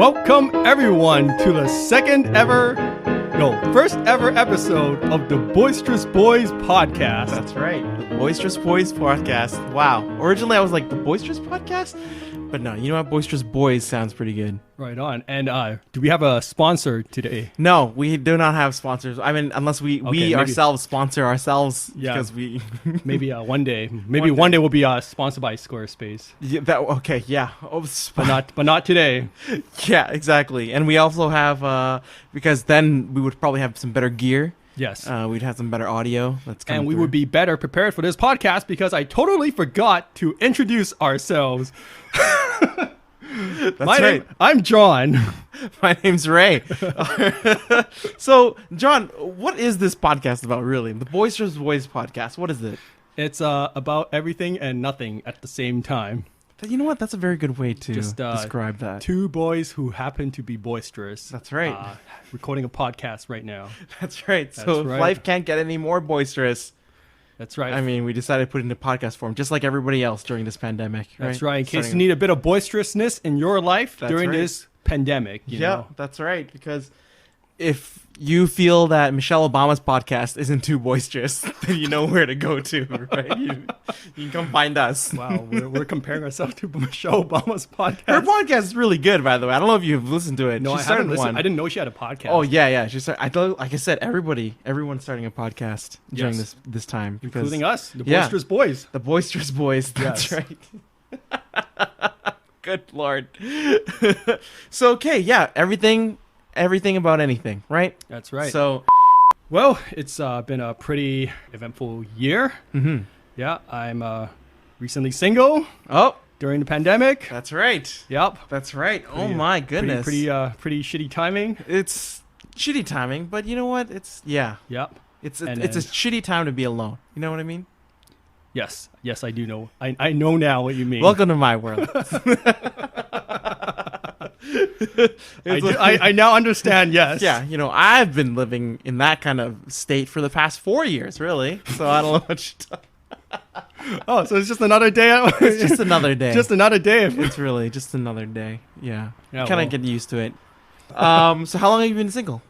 Welcome everyone to the first ever episode of the Boisterous Boys podcast. That's right, the Boisterous Boys podcast. Wow. Originally I was like, the Boisterous podcast? But no, you know what? Boisterous Boys sounds pretty good. Right on. And do we have a sponsor today? No, we do not have sponsors. I mean, unless we ourselves sponsor ourselves. Yeah. Because we... maybe one day. Maybe one day we'll be sponsored by Squarespace. Yeah, okay, yeah. Oh, but not today. Yeah, exactly. And we also have, because then we would probably have some better gear. Yes. We'd have some better audio. And we would be better prepared for this podcast because I totally forgot to introduce ourselves. That's right. I'm John. My name's Ray. So, John, what is this podcast about, really? The Boisterous Boys podcast. What is it? It's about everything and nothing at the same time. You know what? That's a very good way to describe that. Two boys who happen to be boisterous. That's right. Recording a podcast right now. That's right. So if life can't get any more boisterous. That's right. I mean, we decided to put it into podcast form, just like everybody else during this pandemic. That's right. In case you need a bit of boisterousness in your life during this pandemic. You know? That's right. Because if you feel that Michelle Obama's podcast isn't too boisterous, then you know where to go to, right? You can come find us. Wow, we're comparing ourselves to Michelle Obama's podcast. Her podcast is really good, by the way. I don't know if you've listened to it. No, I haven't listened. I didn't know she had a podcast. Oh, yeah. She started, like I said, everyone's starting a podcast during this time. Including us, the Boisterous Boys. The Boisterous Boys, that's right. Good Lord. So, okay, yeah, everything about anything, right? That's right. So, well, it's been a pretty eventful year. Mm-hmm. Yeah, I'm recently single. Oh, during the pandemic. That's right. Yep, that's right. Oh my goodness. Pretty shitty timing. It's shitty timing, but you know what? It's Yep. It's a shitty time to be alone. You know what I mean? Yes, I do know. I know now what you mean. Welcome to my world. I now understand, yes. Yeah, I've been living in that kind of state for the past 4 years, really. So I don't know what you're talking. Oh, so it's just another day? It's just another day. Just another day. It's really just another day. Yeah. Kind of get used to it. So how long have you been single?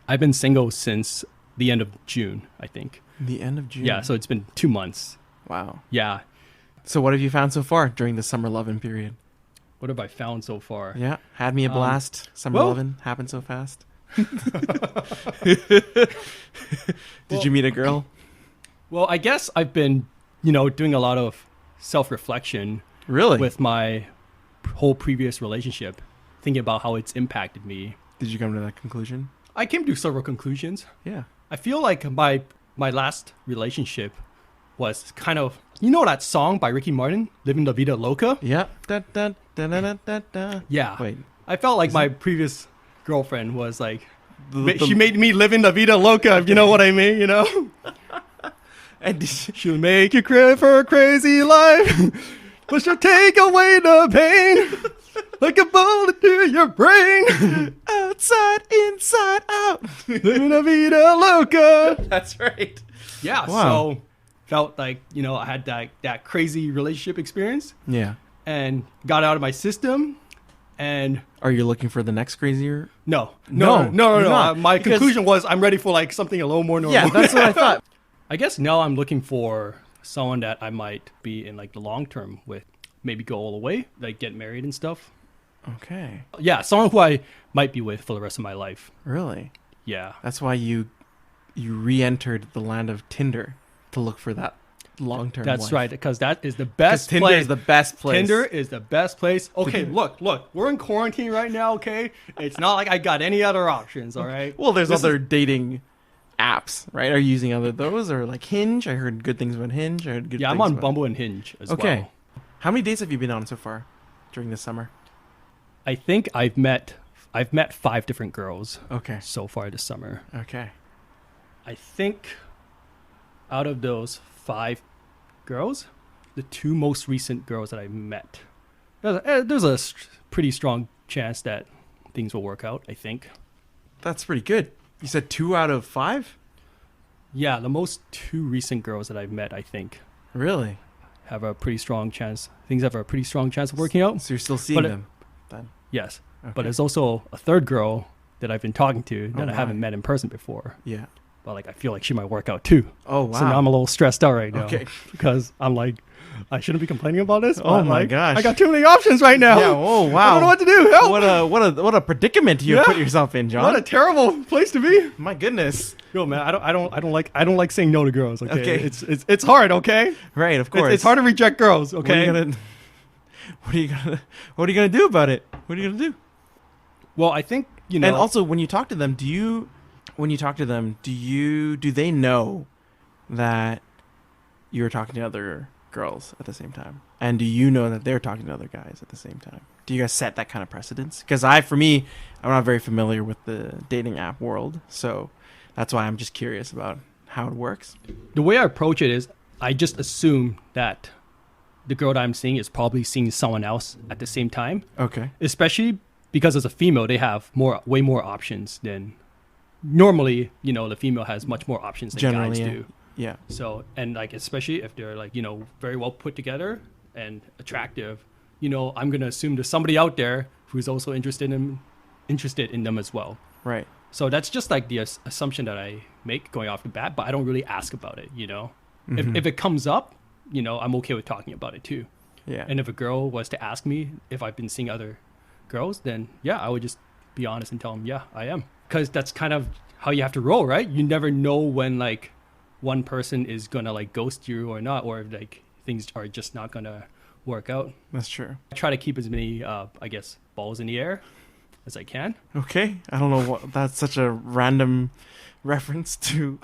I've been single since the end of June, I think. The end of June? Yeah, so it's been 2 months. Wow. Yeah. So what have you found so far during the summer loving period? What have I found so far? Yeah, had me a blast. Summer loving happened so fast. Did you meet a girl? Well, I guess I've been, doing a lot of self-reflection. Really? With my whole previous relationship, thinking about how it's impacted me. Did you come to that conclusion? I came to several conclusions. Yeah. I feel like my last relationship was kind of, that song by Ricky Martin, Living La Vida Loca? Yeah. Da, da, da, da, da, da. Yeah. Wait. I felt like my previous girlfriend was like, she made me live in La Vida Loca, if you know what I mean, And she'll make you cry for a crazy life, but she'll take away the pain like a bullet to your brain. Outside, inside, out. Living La Vida Loca. That's right. Yeah, wow. So felt like, I had that crazy relationship experience. Yeah. And got out of my system. And are you looking for the next crazier? No. My conclusion was I'm ready for like something a little more normal. Yeah, that's what I thought. I guess now I'm looking for someone that I might be in like the long term with, maybe go all the way, like get married and stuff. Okay. Yeah, someone who I might be with for the rest of my life. Really? Yeah. That's why you re-entered the land of Tinder to look for that long-term That's wife. right, because that is the best place. Tinder is the best place. Tinder is the best place. Okay, look, we're in quarantine right now, okay? It's not like I got any other options, all right? Well, there's other dating apps, right? Are you using those or like Hinge? I heard good things about Hinge. Yeah, I'm on Bumble and Hinge as well. Okay. How many dates have you been on so far during this summer? I think I've met 5 different girls. Okay. So far this summer. Okay. I think out of those 5 girls, the 2 most recent girls that I met, there's a pretty strong chance that things will work out, I think. That's pretty good. You said 2 out of 5? Yeah, the most 2 recent girls that I've met, I think. Really? Have a pretty strong chance. Things have a pretty strong chance of working out. So you're still seeing them? then. Yes. Okay. But there's also a third girl that I've been talking to that I my. haven't met in person before. Yeah. But like I feel like she might work out too. Oh wow. So now I'm a little stressed out right now. Okay. Because I'm like, I shouldn't be complaining about this. Oh but, my like, gosh. I got too many options right now. Yeah. Oh wow. I don't know what to do. Help. What a predicament you put yourself in, John. What a terrible place to be. My goodness. Yo, man, I don't like saying no to girls. Okay, Okay. It's hard. Okay, Right. Of course. it's hard to reject girls. Okay. What are you gonna do about it? What are you gonna do? Well, I think you know. And also, when you talk to them, do they know that you're talking to other girls at the same time? And do you know that they're talking to other guys at the same time? Do you guys set that kind of precedence? Because I'm not very familiar with the dating app world, so that's why I'm just curious about how it works. The way I approach it is, I just assume that the girl that I'm seeing is probably seeing someone else at the same time. Okay. Especially because as a female, they have way more options than normally. You know, the female has much more options than Generally, guys do. Yeah. So, and like, especially if they're like, you know, very well put together and attractive, you know, I'm going to assume there's somebody out there who's also interested in them as well. Right. So that's just like the assumption that I make going off the bat, but I don't really ask about it, you know. Mm-hmm. If it comes up, you know, I'm okay with talking about it too. Yeah. And if a girl was to ask me if I've been seeing other girls, then yeah, I would just be honest and tell them, yeah, I am. Because that's kind of how you have to roll, right? You never know when like one person is gonna like ghost you or not, or like things are just not gonna work out. That's true. I try to keep as many, I guess, balls in the air as I can. Okay. I don't know what that's such a random reference to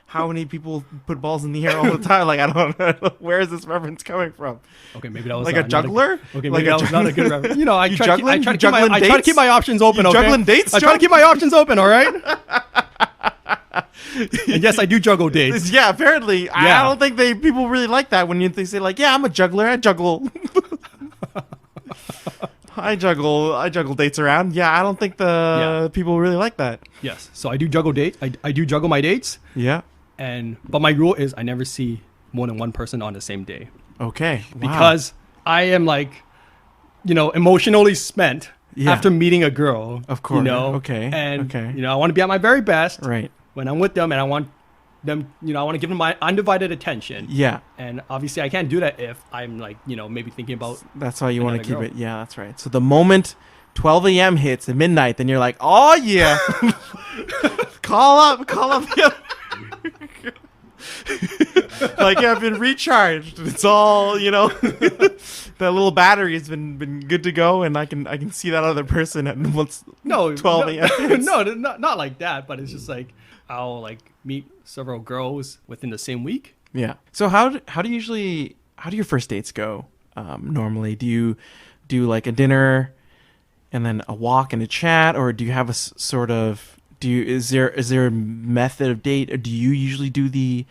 how many people put balls in the air all the time. Like, I don't know. Where is this reference coming from? Okay, maybe that was like a juggler. Okay, like maybe that was not a good reference. You know, I try juggling to keep my options open. Okay? Juggling dates. I try to keep my options open. All right. And yes, I do juggle dates. Yeah, apparently. Yeah. I don't think people really like that when they say like, yeah, I'm a juggler. I juggle. I juggle dates around. Yeah, I don't think people really like that. Yes. So I do juggle dates. I do juggle my dates. Yeah. But my rule is I never see more than one person on the same day. Okay. Wow. Because I am like, you know, emotionally spent after meeting a girl. Of course. You know. Okay. And you know, I want to be at my very best. Right. When I'm with them, and I want them, you know, I want to give them my undivided attention. Yeah. And obviously I can't do that if I'm like, you know, maybe thinking about. That's why you want to keep it. Yeah, that's right. So the moment 12 a.m. hits at midnight, then you're like, oh yeah, call up the other. Like, yeah, I've been recharged. It's all, you know, that little battery has been good to go, and I can see that other person at once. 12 a.m. No, not like that. But it's just like I'll like meet several girls within the same week. Yeah. So how do your first dates go? Normally, do you do like a dinner and then a walk and a chat, or do you have a sort of is there a method of date, or do you usually do the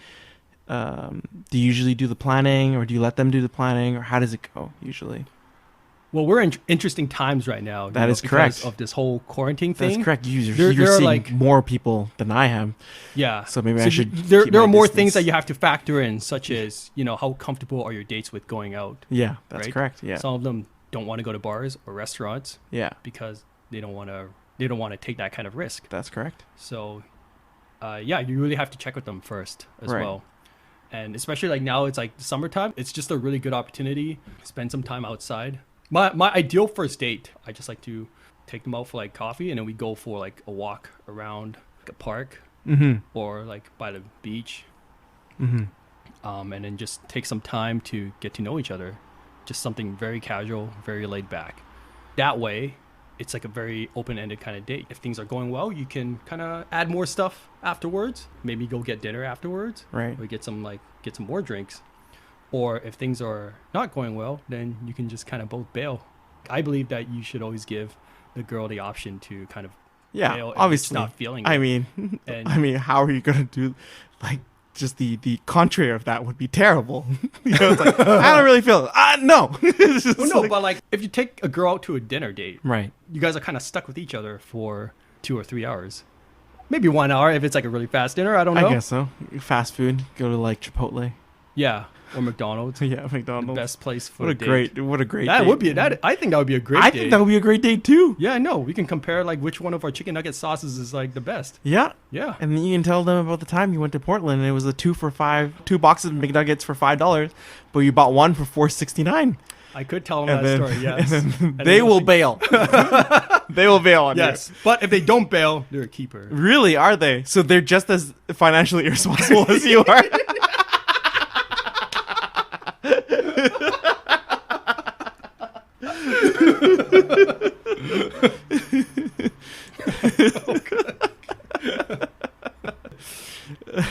planning, or do you let them do the planning, or how does it go usually? Well, we're in interesting times right now. That is correct. Because of this whole quarantine thing. That's correct. You're seeing like more people than I am. Yeah. So maybe I should. There are more things that you have to factor in, such as, you know, how comfortable are your dates with going out? Yeah, that's right? correct. Yeah. Some of them don't want to go to bars or restaurants. Yeah. Because they don't want to take that kind of risk. That's correct. So, yeah, you really have to check with them first as well. And especially like now, it's like summertime. It's just a really good opportunity to spend some time outside. My ideal first date, I just like to take them out for like coffee, and then we go for like a walk around like a park or like by the beach. And then just take some time to get to know each other. Just something very casual, very laid back. That way, it's like a very open-ended kind of date. If things are going well, you can kind of add more stuff afterwards. Maybe go get dinner afterwards. Right. Or get some more drinks. Or if things are not going well, then you can just kind of both bail. I believe that you should always give the girl the option to kind of bail obviously if it's not feeling it. I mean, how are you going to do, like, just the contrary of that would be terrible. You know, it's like, I don't really feel it. No. But like if you take a girl out to a dinner date, right, you guys are kind of stuck with each other for 2 or 3 hours. Maybe 1 hour if it's like a really fast dinner. I don't know. I guess so. Fast food, go to like Chipotle. Yeah, or McDonald's. Yeah, McDonald's. The best place for what a a date. great That date. would be that. I think that would be a great I date. think that would be a great date too. Yeah, I know. We can compare like which one of our chicken nugget sauces is like the best. Yeah. Yeah. And then you can tell them about the time you went to Portland and it was a 2 boxes of McNuggets for $5, but you bought one for $4.69. I could tell them that story, yes. And then they will bail. They will bail on you. Yes. But if they don't bail, they're a keeper. Really, are they? So they're just as financially irresponsible as you are.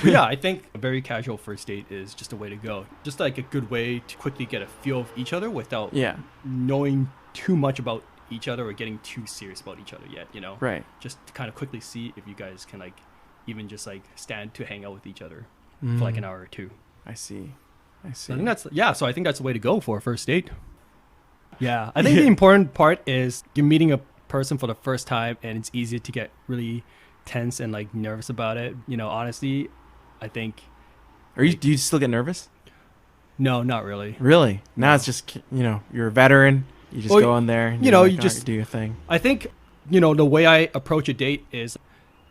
Yeah, I think a very casual first date is just a way to go. Just like a good way to quickly get a feel of each other without knowing too much about each other or getting too serious about each other yet, you know? Right. Just to kind of quickly see if you guys can like even just like stand to hang out with each other for like an hour or two. I see. So I think so I think that's the way to go for a first date. Yeah. I think the important part is you're meeting a person for the first time and it's easy to get really tense and like nervous about it. You know, honestly, I think. Do you still get nervous? No, not really. Really? Now it's just, you're a veteran. You just go in there. And you just do your thing. I think, the way I approach a date is,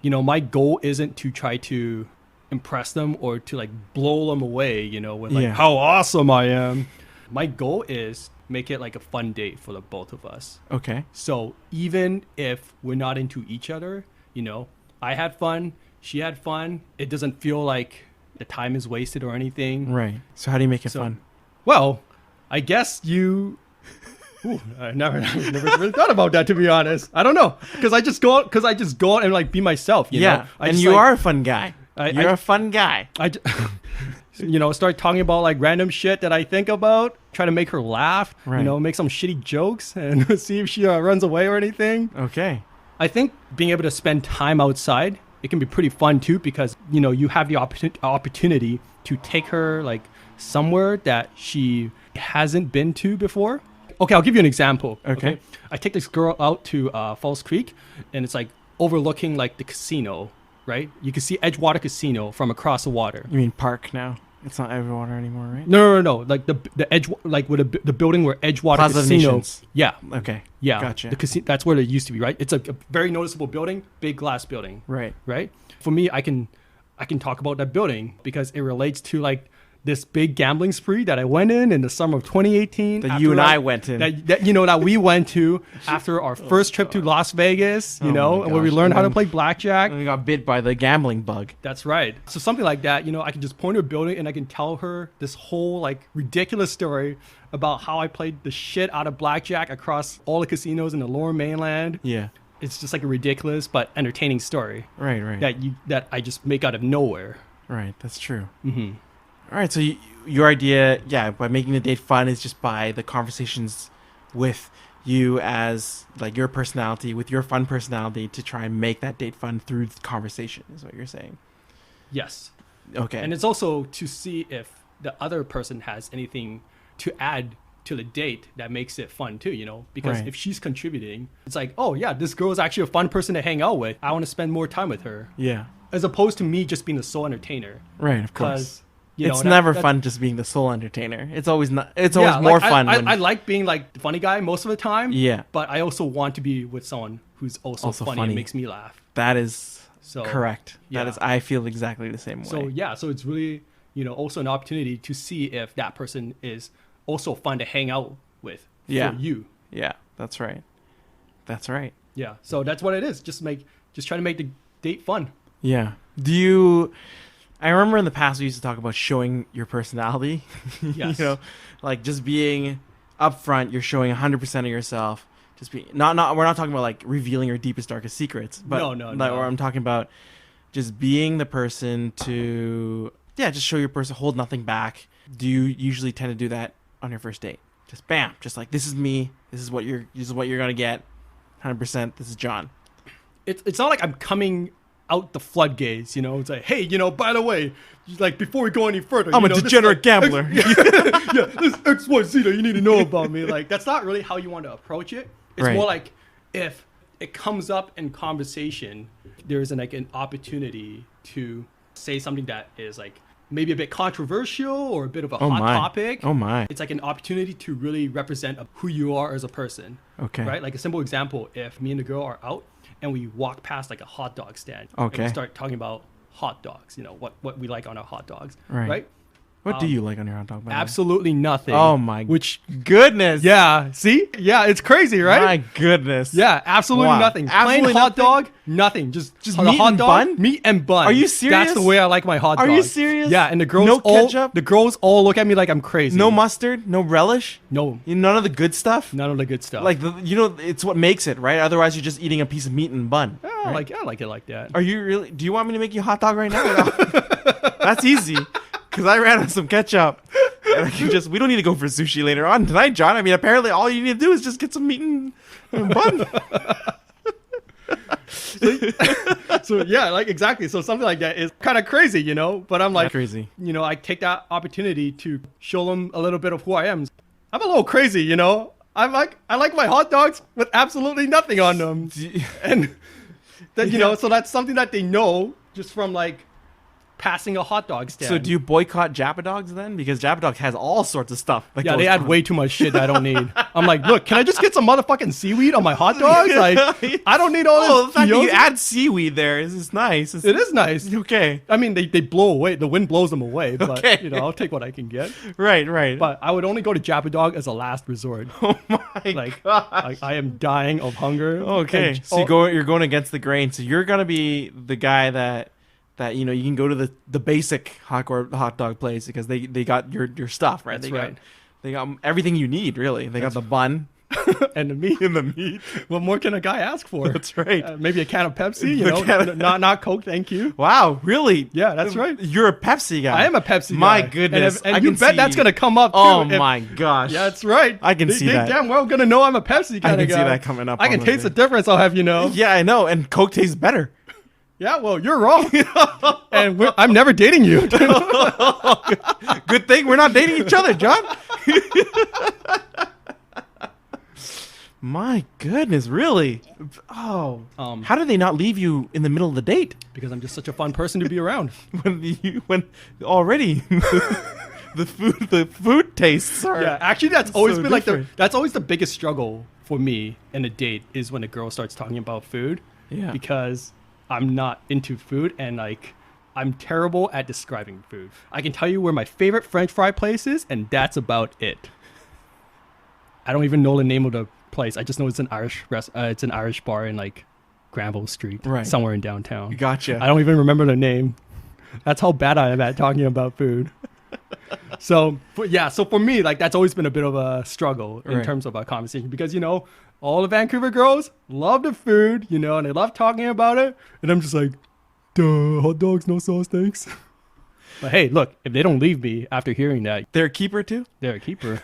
my goal isn't to try to impress them or to like blow them away, with like how awesome I am. My goal is make it like a fun date for the both of us. Okay. So even if we're not into each other, I had fun, she had fun. It doesn't feel like the time is wasted or anything. Right. So how do you make it fun? Well, I guess you. I never really thought about that, to be honest. I don't know, because I just go out and like be myself. You know? You are a fun guy. You're a fun guy. Start talking about like random shit that I think about. Try to make her laugh. Right. Make some shitty jokes and see if she runs away or anything. Okay. I think being able to spend time outside, it can be pretty fun too, because you have the opportunity to take her like somewhere that she hasn't been to before. Okay, I'll give you an example. Okay. I take this girl out to Falls Creek, and it's like overlooking like the casino, right? You can see Edgewater Casino from across the water. You mean park now? It's not Edgewater anymore, right? No. Like the edge, like with the building where Edgewater Plaza Casino. Nations. Yeah. Okay. Yeah. Gotcha. The casino. That's where it used to be, right? It's a very noticeable building, big glass building. Right. Right. For me, I can talk about that building because it relates to like this big gambling spree that I went in the summer of 2018. That you and I went in. That we went to after our first trip to Las Vegas, and where we learned how to play blackjack. And we got bit by the gambling bug. That's right. So something like that, I can just point to a building and I can tell her this whole like ridiculous story about how I played the shit out of blackjack across all the casinos in the Lower Mainland. Yeah. It's just like a ridiculous but entertaining story. Right. That I just make out of nowhere. Right. That's true. Mm-hmm. All right, so your idea, by making the date fun is just by the conversations with you as, like, your personality, with your fun personality to try and make that date fun through the conversation is what you're saying. Yes. Okay. And it's also to see if the other person has anything to add to the date that makes it fun too, because if she's contributing, it's like, oh yeah, this girl is actually a fun person to hang out with. I want to spend more time with her. Yeah. As opposed to me just being the sole entertainer. Right, of course. It's never fun just being the sole entertainer. It's always not. It's always more fun. I like being like the funny guy most of the time. Yeah. But I also want to be with someone who's also funny and makes me laugh. That is correct. Yeah. That is. I feel exactly the same way. So it's really also an opportunity to see if that person is also fun to hang out with for you. Yeah, that's right. That's right. Yeah. So that's what it is. Just try to make the date fun. Yeah. I remember in the past we used to talk about showing your personality. Yes. Like just being upfront, you're showing 100% of yourself. Just being not we're not talking about like revealing your deepest darkest secrets, but no. Or I'm talking about just being the person to just show your person, hold nothing back. Do you usually tend to do that on your first date? Just bam, just like this is me. This is what you're going to get. 100%. This is John. It's not like I'm coming out the floodgates, it's like, hey, by the way, like before we go any further, I'm a degenerate gambler. This XYZ that you need to know about me. Like, that's not really how you want to approach it. It's more like if it comes up in conversation, there's an opportunity to say something that is like maybe a bit controversial or a bit of a Oh hot my. topic. Oh my. It's like an opportunity to really represent who you are as a person. Okay. Right? Like a simple example, if me and the girl are out and we walk past like a hot dog stand. Okay. And we start talking about hot dogs, you know, what we like on our hot dogs. Right. What do you like on your hot dog? By the way? Absolutely nothing. Oh my Which goodness. yeah, see? Yeah, it's crazy, right? My goodness. Yeah, absolutely Wow. nothing. Absolutely Plain hot nothing? dog, nothing. Just Just the meat hot and dog, bun? meat and bun. Are you serious? That's the way I like my hot Are dog. you serious? Yeah, and the girls No all ketchup? the girls all look at me like I'm crazy. No mustard, no relish, No, none of the good stuff. none of the good stuff. Like it's what makes it, right? Otherwise, you're just eating a piece of meat and bun. I like it like that. Are you really? Do you want me to make you a hot dog right now? That's easy, because I ran out of some ketchup. And I can we don't need to go for sushi later on tonight, John. I mean, apparently all you need to do is just get some meat and bun. So yeah, like exactly. So something like that is kind of crazy, you know. But I'm like, Crazy. you know, I take that opportunity to show them a little bit of who I am. I'm a little crazy, you know. I like my hot dogs with absolutely nothing on them, and that you know, so that's something that they know just from like passing a hot dog stand. So do you boycott Japadogs then? Because Japadog has all sorts of stuff. That Yeah, goes they add on. way too much shit that I don't need. I'm like, look, can I just get some motherfucking seaweed on my hot dogs? Like, I don't need all Oh, the this. fact that you gyoza. add seaweed there is nice. It is nice. Okay. I mean, they blow away. The wind blows them away. But, Okay. you know, I'll take what I can get. Right. But I would only go to Japadog as a last resort. Oh my Like, gosh. I am dying of hunger. Okay. And- So you're going against the grain. So you're gonna be the guy that you know you can go to the basic hot dog place because they got your stuff, right? That's they right. They got everything you need, really. They got the bun and the meat. and the meat. What more can a guy ask for? That's right. Maybe a can of Pepsi, you The know, can of- not Coke, thank you. Wow, really? Yeah, that's right. You're a Pepsi guy. I am a Pepsi My guy. goodness. And I you can bet see- that's going to come up, too. Oh if- my gosh. Yeah, that's right. I can see they that. damn well going to know I'm a Pepsi kind I of can guy. see that coming up. I can on taste the thing. difference, I'll have you know. Yeah, I know. And Coke tastes better. Yeah, well, you're wrong. And I'm never dating you. Good thing we're not dating each other, John. My goodness, really? Oh, how do they not leave you in the middle of the date Because I'm just such a fun person to be around. when already the food tastes are Yeah, actually, that's always so been like different. that's always the biggest struggle for me in a date is when a girl starts talking about food. Yeah. Because I'm not into food and like I'm terrible at describing food. I can tell you where my favorite French fry place is, and that's about it. I don't even know the name of the place. I just know it's an it's an Irish bar in like Granville Street, Right. somewhere in downtown. Gotcha. I don't even remember the name. That's how bad I am at talking about food. So for me, like that's always been a bit of a struggle in Right. terms of a conversation because you know all the Vancouver girls love the food, you know, and they love talking about it, and I'm just like, duh, hot dogs, no sauce, thanks. But hey, look, if they don't leave me after hearing that, They're a keeper too. they're a keeper.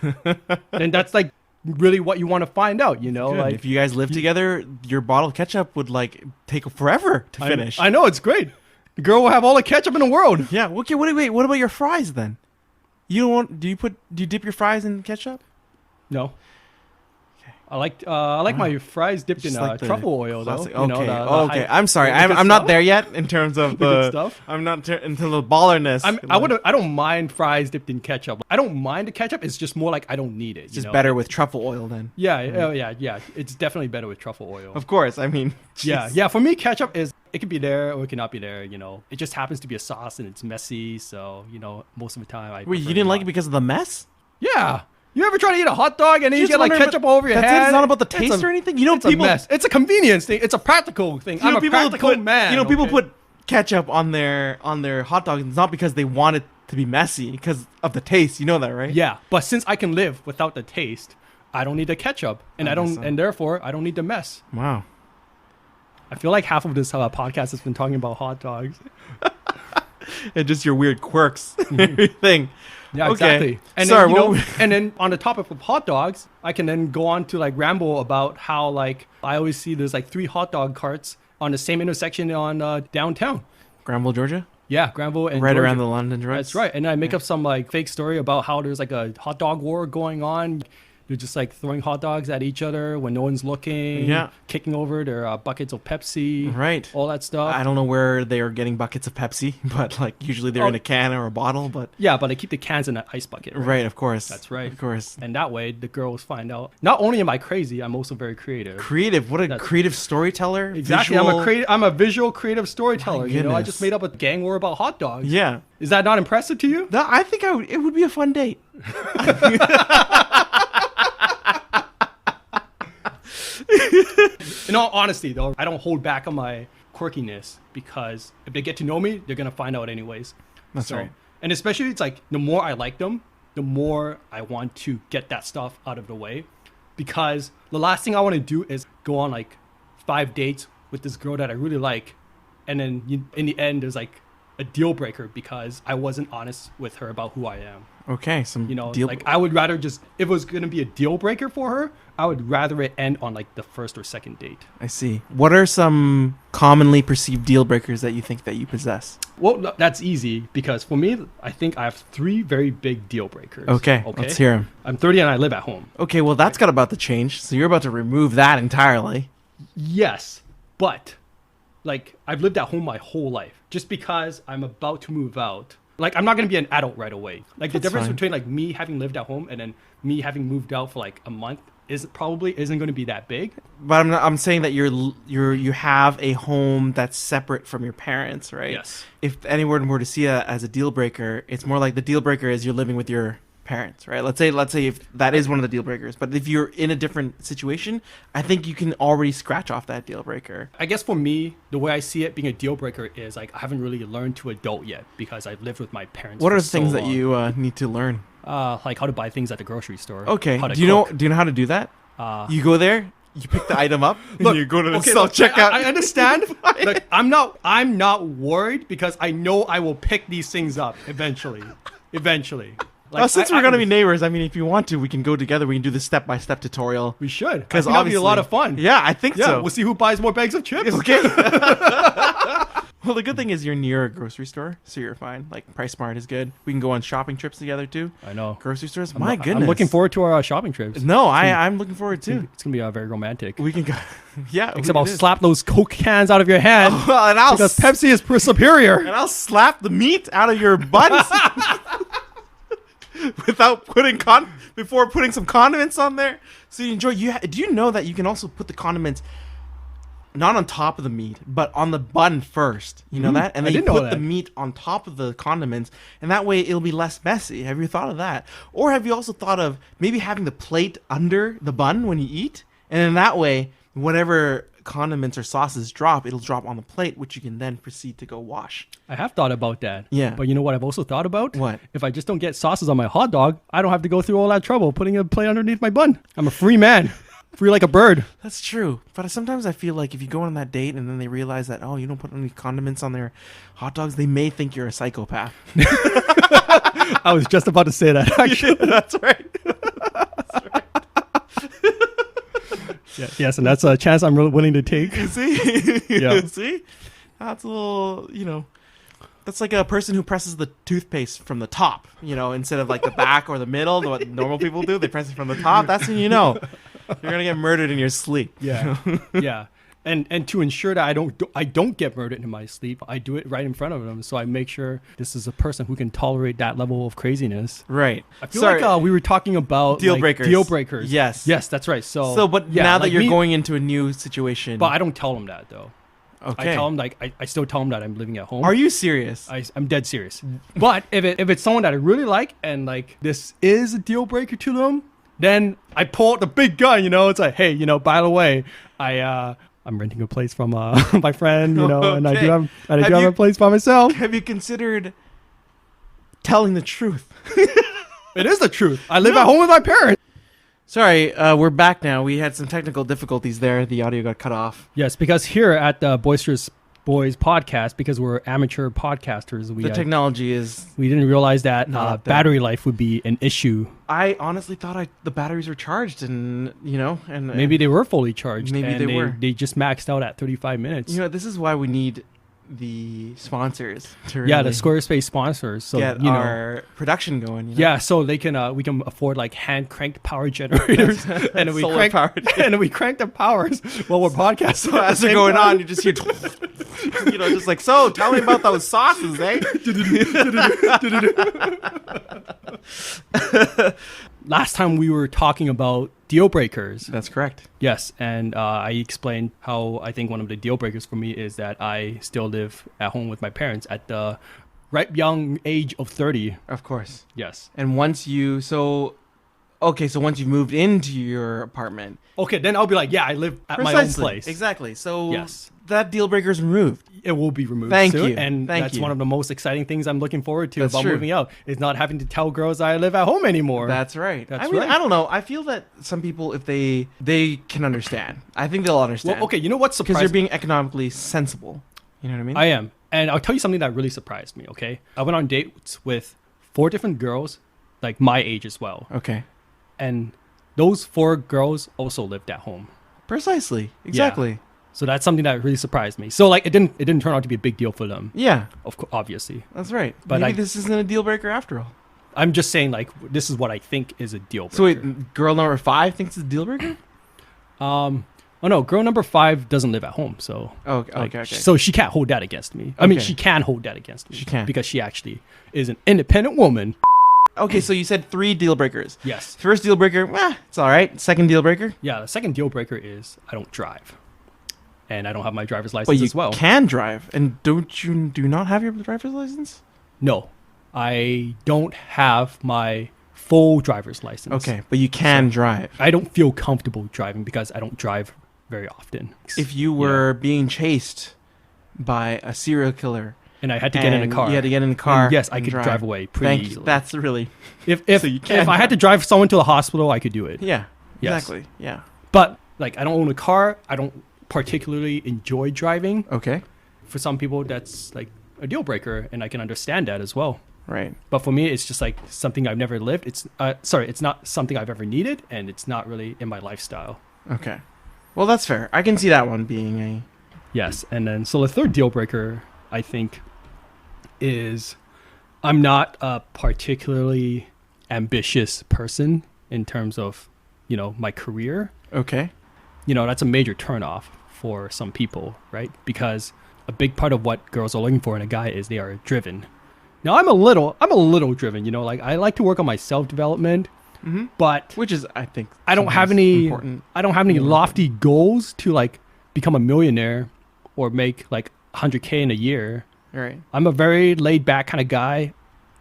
And that's like really what you want to find out, you know, Good. like If you guys live together, your bottle of ketchup would like take forever to finish. I know it's great. The girl will have all the ketchup in the world. Yeah. Okay. Wait. What about your fries then? You don't want? Do you dip your fries in ketchup? No. I like my fries dipped in Just like the truffle oil though. classic- You know, okay. the Okay. high- I'm sorry. the good I'm not stuff. there yet in terms of The good stuff. I'm not into the ballerness. I don't mind fries dipped in ketchup. I don't mind the ketchup. It's just more like I don't need it. It's just better with truffle oil then. Yeah, yeah. It's definitely better with truffle oil. Of course. I mean. Yeah, jeez. yeah. For me, ketchup is it could be there or it cannot be there. You know, it just happens to be a sauce and it's messy. So you know, most of the time I. Wait, you prefer didn't like it not. because of the mess? Yeah. You ever try to eat a hot dog and then you Just get like wondering, ketchup all over your that's head? it? It's not about the It's taste a- or anything. You know, It's people. a mess. It's a convenience thing. It's a practical thing. You know, I'm a people practical put, man. You know, people okay? put ketchup on their hot dogs. It's not because they want it to be messy, because of the taste. You know that, right? Yeah, but since I can live without the taste, I don't need the ketchup, and I I guess don't, so. and therefore I don't need the mess. Wow. I feel like half of this podcast has been talking about hot dogs. And just your weird quirks and everything. Yeah, Okay. exactly. And Sorry, then, you what know, and then on the topic of hot dogs, I can then go on to like ramble about how like I always see there's like 3 hot dog carts on the same intersection on downtown. Granville, Georgia? Yeah, Granville and Right Georgia. around the London roads? That's right. And I make up some like fake story about how there's like a hot dog war going on. they're just like throwing hot dogs at each other when no one's looking. Yeah. Kicking over their buckets of Pepsi. Right. All that stuff. I don't know where they are getting buckets of Pepsi, but like usually they're in a can or a bottle. But yeah, but they keep the cans in an ice bucket. Right, of course. That's right. Of course. And that way the girls find out. Not only am I crazy, I'm also very creative. Creative. What a creative storyteller. Exactly. Visual. I'm a visual creative storyteller. My You know, I goodness. just made up a gang war about hot dogs. Yeah. Is that not impressive to you? No, I think it would be a fun date. In all honesty, though, I don't hold back on my quirkiness because if they get to know me, they're gonna find out anyways. That's right. And especially, it's like the more I like them, the more I want to get that stuff out of the way, because the last thing I want to do is go on like 5 dates with this girl that I really like, and then in the end, there's like a deal breaker because I wasn't honest with her about who I am. Okay, some deal. Like I would rather just, if it was gonna be a deal breaker for her, I would rather it end on like the first or second date. I see. What are some commonly perceived deal breakers that you think that you possess? Well, that's easy because for me, I think I have 3 very big deal breakers. Okay, let's hear them. I'm 30 and I live at home. Okay, well that's got about to change. So you're about to remove that entirely. Yes, but like I've lived at home my whole life. Just because I'm about to move out, like I'm not gonna be an adult right away. Like the difference between like me having lived at home and then me having moved out for like a month probably isn't going to be that big. But I'm saying that you have a home that's separate from your parents, right? Yes. If anyone were to see it as a deal breaker, it's more like the deal breaker is you're living with your parents, right? Let's say if that is one of the deal breakers, but if you're in a different situation, I think you can already scratch off that deal breaker. I guess for me, the way I see it being a deal breaker is like I haven't really learned to adult yet because I've lived with my parents. What for are the things so that you need to learn? Like how to buy things at the grocery store. Okay. How to Do you know how to do that? You go there, you pick the item up, look, and you go to the okay, self checkout. I understand. Like, I'm not worried because I know I will pick these things up eventually. Like, since we're gonna be neighbors, I mean, if you want to, we can go together. We can do the step-by-step tutorial. We should, because that'll be a lot of fun. Yeah, I think so. We'll see who buys more bags of chips. Okay. Well, the good thing is you're near a grocery store, so you're fine. Like PriceSmart is good. We can go on shopping trips together too. I know. Grocery stores. My goodness. I'm looking forward to our shopping trips. No, I'm looking forward too. It's gonna be very romantic. We can go. Yeah. Except I'll slap those Coke cans out of your hand. Oh, because Pepsi is superior. And I'll slap the meat out of your buns. Without before putting some condiments on there, so you enjoy. Do you know that you can also put the condiments not on top of the meat, but on the bun first? You know that, and then you put the meat on top of the condiments, and that way it'll be less messy. Have you thought of that? Or have you also thought of maybe having the plate under the bun when you eat, and in that way, whatever condiments or sauces drop, it'll drop on the plate, which you can then proceed to go wash. I have thought about that. Yeah. But you know what I've also thought about? What? If I just don't get sauces on my hot dog, I don't have to go through all that trouble putting a plate underneath my bun. I'm a free man. Free like a bird. That's true. But sometimes I feel like if you go on that date and then they realize that, oh, you don't put any condiments on their hot dogs, they may think you're a psychopath. I was just about to say that, actually. That's right. Yes, and that's a chance I'm really willing to take. You see? Yeah. See? That's a little, that's like a person who presses the toothpaste from the top, instead of like the back or the middle, what normal people do. They press it from the top. That's when you know you're going to get murdered in your sleep. Yeah. Yeah. And to ensure that I don't get murdered in my sleep, I do it right in front of them. So I make sure this is a person who can tolerate that level of craziness. Right. I feel like we were talking about deal breakers. Deal breakers. Yes. Yes, that's right. But now that you're going into a new situation. But I don't tell them that though. Okay. I tell them I still tell them that I'm living at home. Are you serious? I'm dead serious. But if it's someone that I really like and like this is a deal breaker to them, then I pull out the big gun. It's like, hey, by the way, I'm renting a place from my friend, and I do have a place by myself. Have you considered telling the truth? It is the truth. I live at home with my parents. Sorry, we're back now. We had some technical difficulties there. The audio got cut off. Yes, because here at the Boisterous Boys podcast, because we're amateur podcasters, the technology is... We didn't realize that battery life would be an issue. I honestly thought the batteries were charged and maybe they were fully charged. Maybe they were. They just maxed out at 35 minutes. This is why we need the sponsors to Yeah, really the Squarespace sponsors. So get our production going. Yeah, so they can we can afford like hand cranked power generators, and then we crank and then we crank the powers while we're podcasting. So as they're going on, you just hear, just like, so tell me about those sauces, eh? Last time we were talking about deal breakers. That's correct. Yes, and I explained how I think one of the deal breakers for me is that I still live at home with my parents at the ripe young age of 30. Of course. Yes. And once you've moved into your apartment. Okay, then I'll be like, yeah, I live at my own place. Exactly. So yes, that deal breaker is removed. It will be removed Thank soon, you. and that's one of the most exciting things I'm looking forward to about moving out, is not having to tell girls I live at home anymore. That's right. I mean, I don't know. I feel that some people, if they can understand, I think they'll understand. Well, okay, you know what's surprising? Because you're being economically sensible. You know what I mean? I am. And I'll tell you something that really surprised me, okay? I went on dates with 4 different girls, like my age as well. Okay. And those 4 girls also lived at home. Precisely. Exactly. Yeah. So that's something that really surprised me. So like it didn't turn out to be a big deal for them. Yeah. Obviously. That's right. But maybe this isn't a deal breaker after all. I'm just saying, like, this is what I think is a deal breaker. So wait, girl number 5 thinks it's a deal breaker? Oh no, girl number 5 doesn't live at home, so okay. So she can't hold that against me. I mean, she can hold that against me. She can, because she actually is an independent woman. Okay, so you said 3 deal breakers. Yes. First deal breaker, it's all right. Second deal breaker? Yeah, the second deal breaker is I don't drive. And I don't have my driver's license as well. You can drive, and do not have your driver's license? No, I don't have my full driver's license. Okay, but you can drive. I don't feel comfortable driving because I don't drive very often. If you were being chased by a serial killer, and I had to get in a car, you had to get in a car. Yes, I could drive away pretty easily. That's really if I had to drive someone to the hospital, I could do it. Yeah, yes. Exactly. Yeah, but like I don't own a car. I don't particularly enjoy driving. Okay. For some people, that's like a deal breaker, and I can understand that as well. Right. But for me, it's just like something I've never lived. It's not something I've ever needed, and it's not really in my lifestyle. Okay. Well, that's fair. I can see that one being a... Yes, and then so the third deal breaker, I think, is I'm not a particularly ambitious person in terms of, my career. Okay. That's a major turnoff for some people, right? Because a big part of what girls are looking for in a guy is they are driven. Now I'm a little driven, like I like to work on my self-development, but which is, I think, I don't have any important. lofty goals to like become a millionaire or make like 100K in a year. Right. I'm a very laid back kind of guy.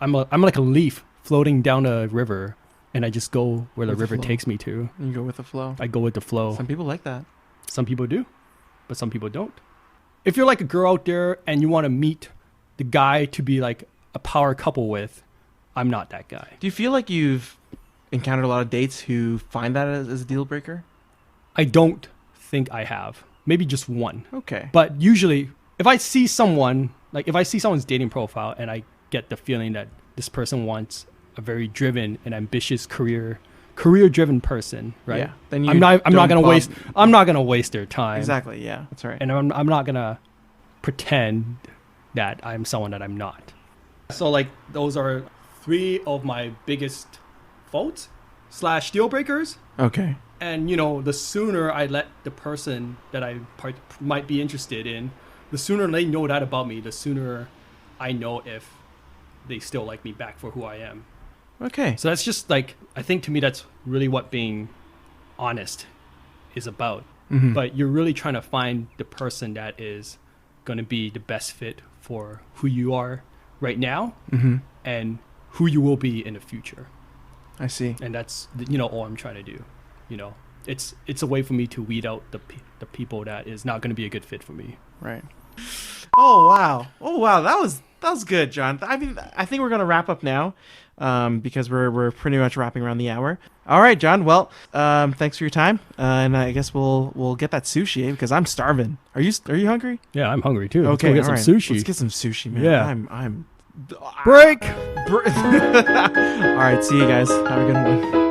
I'm like a leaf floating down a river, and I just go where the river takes me to. You go with the flow. I go with the flow. Some people like that. Some people do, but some people don't. If you're like a girl out there and you want to meet the guy to be like a power couple with, I'm not that guy. Do you feel like you've encountered a lot of dates who find that as a deal breaker? I don't think I have. Maybe just one. Okay. But usually, if I see someone's dating profile and I get the feeling that this person wants a very driven and ambitious career-driven person, right? Yeah. Then I'm not gonna waste their time. Exactly. Yeah. That's right. And I'm not gonna pretend that I'm someone that I'm not. So like those are 3 of my biggest faults / deal breakers. Okay. And the sooner I let the person that I might be interested in, the sooner they know that about me, the sooner I know if they still like me back for who I am. Okay. So that's just like, I think to me that's really what being honest is about. Mm-hmm. But you're really trying to find the person that is going to be the best fit for who you are right now and who you will be in the future. I see. And that's all I'm trying to do. It's a way for me to weed out the people that is not going to be a good fit for me. Right. Oh wow, that was good, John. I mean, I think we're gonna wrap up now, because we're pretty much wrapping around the hour. All right, John. Well, thanks for your time, and I guess we'll get that sushi, because I'm starving. Are you hungry? Yeah, I'm hungry too. Okay, let's go get some sushi. Let's get some sushi, man. Yeah. I'm break. All right, see you guys. Have a good one.